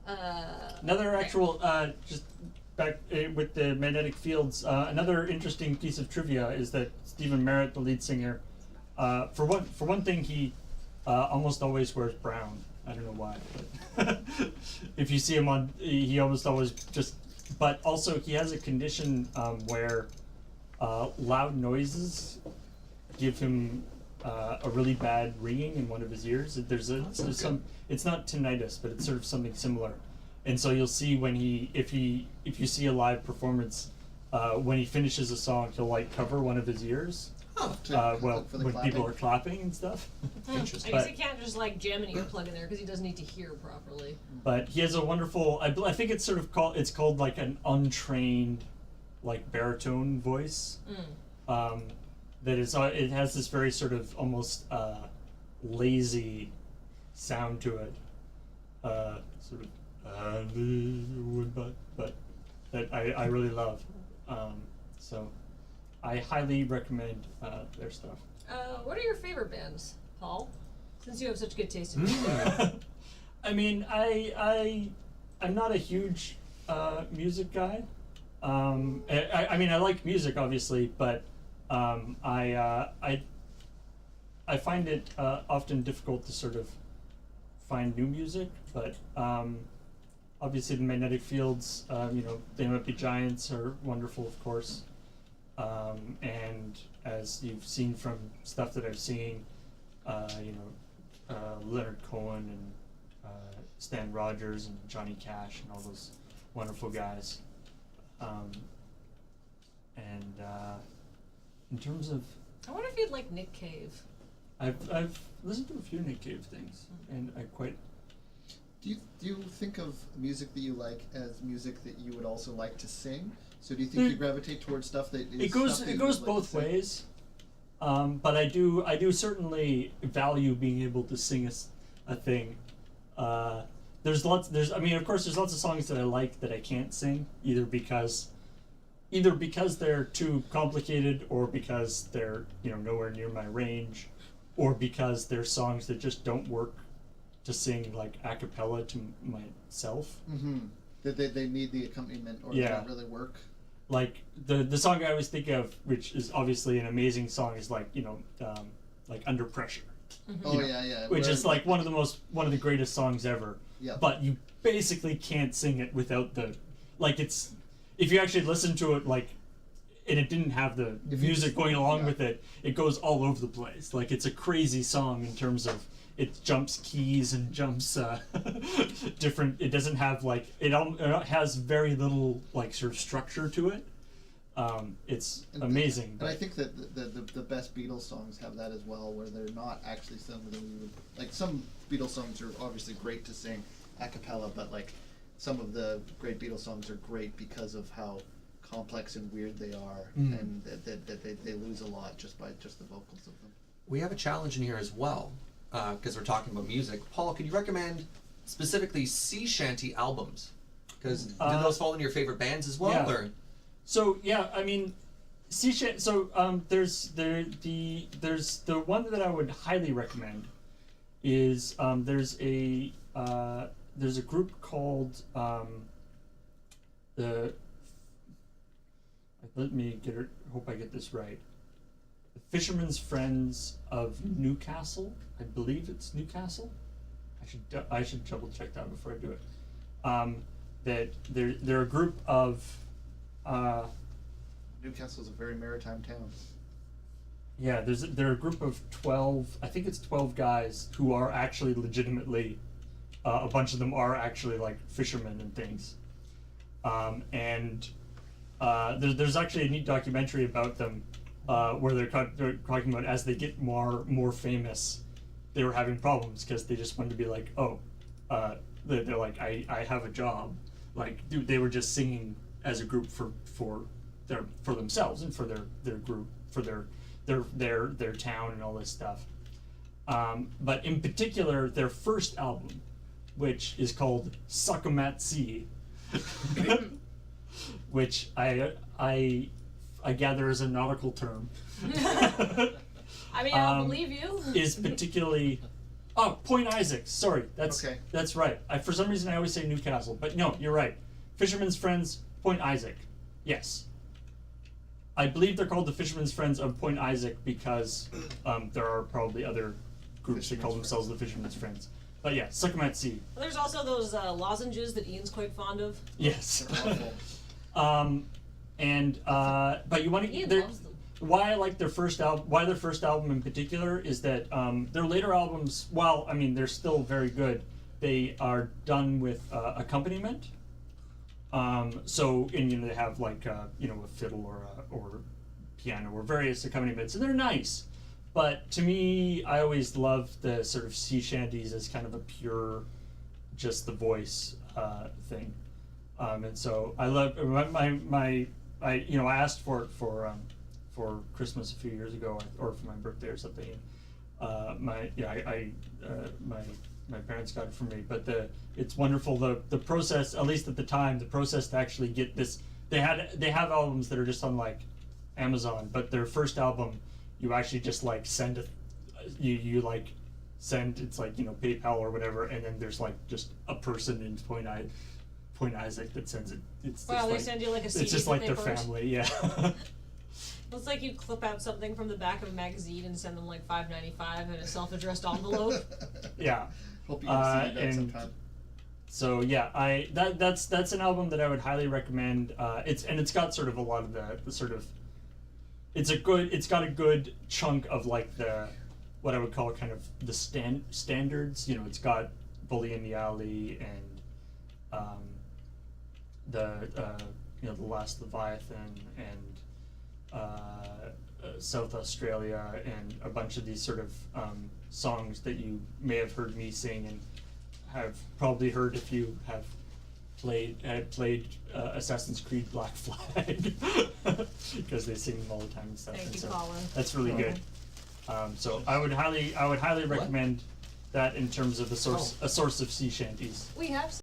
Another actual, just back with the magnetic fields, another interesting piece of trivia is that Stephen Merritt, the lead singer, for one thing, he almost always wears brown. I don't know why, but if you see him he almost always just, but also he has a condition where loud noises give him a really bad ringing in one of his ears. There's it's not tinnitus, but it's sort of something similar. And so you'll see if you see a live performance, when he finishes a song, he'll like cover one of his ears. Oh, when clapping. people are clapping and stuff. Interesting. I guess he can't just like jam an earplug in there because he doesn't need to hear properly. But he has a wonderful, I think it's called like an untrained, like baritone voice. That is, it has this very sort of almost lazy sound to it. Sort of, but that I really love. So I highly recommend their stuff. What are your favorite bands, Paul? Since you have such good taste in music. I mean, I'm not a huge music guy. I mean, I like music, obviously, but I find it often difficult to sort of find new music. But obviously, the magnetic fields, the MFB Giants are wonderful, of course. And as you've seen from stuff that I've seen, Leonard Cohen and Stan Rogers and Johnny Cash and all those wonderful guys. In terms of, I wonder if you'd like Nick Cave. I've listened to a few Nick Cave things, and I quite. Do you think of music that you like as music that you would also like to sing? So do you think you gravitate towards stuff that is it goes both ways, but I do certainly value being able to sing a thing. Of course there's lots of songs that I like that I can't sing, either because they're too complicated, or because they're nowhere near my range, or because they're songs that just don't work to sing like a cappella to myself. That they need the accompaniment, or they don't really work. Like the song I always think of, which is obviously an amazing song, is like like Under Pressure. Which is like one of the greatest songs ever. Yeah. But you basically can't sing it without it's, if you actually listen to it, like, and it didn't have the music going along with it, it goes all over the place. Like, it's a crazy song in terms of it jumps keys and jumps different. It doesn't have it has very little like sort of structure to it. It's amazing. And I think that the best Beatles songs have that as well, where they're not actually some of them. Like, some Beatles songs are obviously great to sing a cappella, but like some of the great Beatles songs are great because of how complex and weird they are, and that they lose a lot just by the vocals of them. We have a challenge in here as well, because we're talking about music. Paul, can you recommend specifically sea shanty albums? Because do those fall into your favorite bands as well? Yeah. Or? So I mean, sea shanty. So there's the one that I would highly recommend is there's a group called let me get it. Hope I get this right. The Fishermen's Friends of Newcastle. I believe it's Newcastle. I should double check that before I do it. That they're a group of. Newcastle's a very maritime town. Yeah, they're a group of 12. I think it's 12 guys who are actually legitimately. A bunch of them are actually like fishermen and things. There's actually a neat documentary about them, where they're talking about as they get more famous, they were having problems because they just wanted to be like, they're like, I have a job. Like, dude, they were just singing as a group for themselves and for their group, for their town and all this stuff. But in particular, their first album, which is called Suck 'em at Sea, which I gather is a nautical term. I mean, I'll believe you. Is particularly Oh, Point Isaac. Sorry, that's Okay. that's right. For some reason I always say Newcastle, but no, you're right. Fisherman's Friends, Point Isaac. Yes. I believe they're called the Fisherman's Friends of Point Isaac because there are probably other groups that call Fisherman's themselves the Fisherman's Friends. But yeah, Suck 'em at Sea. There's also those lozenges that Ian's quite fond of. Yes. They're awful. But you want to. Ian loves them. Why I like their first album, why their first album in particular, is that their later albums, while I mean they're still very good, they are done with accompaniment. So and they have like a fiddle or piano or various accompaniments, and they're nice. But to me, I always loved the sort of sea shanties as kind of a pure, just the voice thing. And so I love I asked for it for Christmas a few years ago, or for my birthday or something. My parents got it for me, but it's wonderful the process, at least at the time, the process to actually get this. They have albums that are just on like Amazon, but their first album, you actually just like send you like send, it's like PayPal or whatever, and then there's like just a person in Point Isaac that sends it. It's Wow, just they like, send you like a CD it's just that like they their burnt? family, yeah. It's like you clip out something from the back of a magazine and send them like $5.95 in a self-addressed envelope. Yeah. Hope you can see that and sometime. So yeah, that's an album that I would highly recommend. It's got sort of a lot of the sort of, it's got a good chunk of like the, what I would call kind of the standards. It's got Bully in the Alley and the Last Leviathan and South Australia and a bunch of these sort of songs that you may have heard me sing and have probably heard if you have played Assassin's Creed Black Flag because they sing them all the time and stuff. Thank and you, so Colin. that's really good. So I would highly recommend that in terms of a source of sea shanties. We have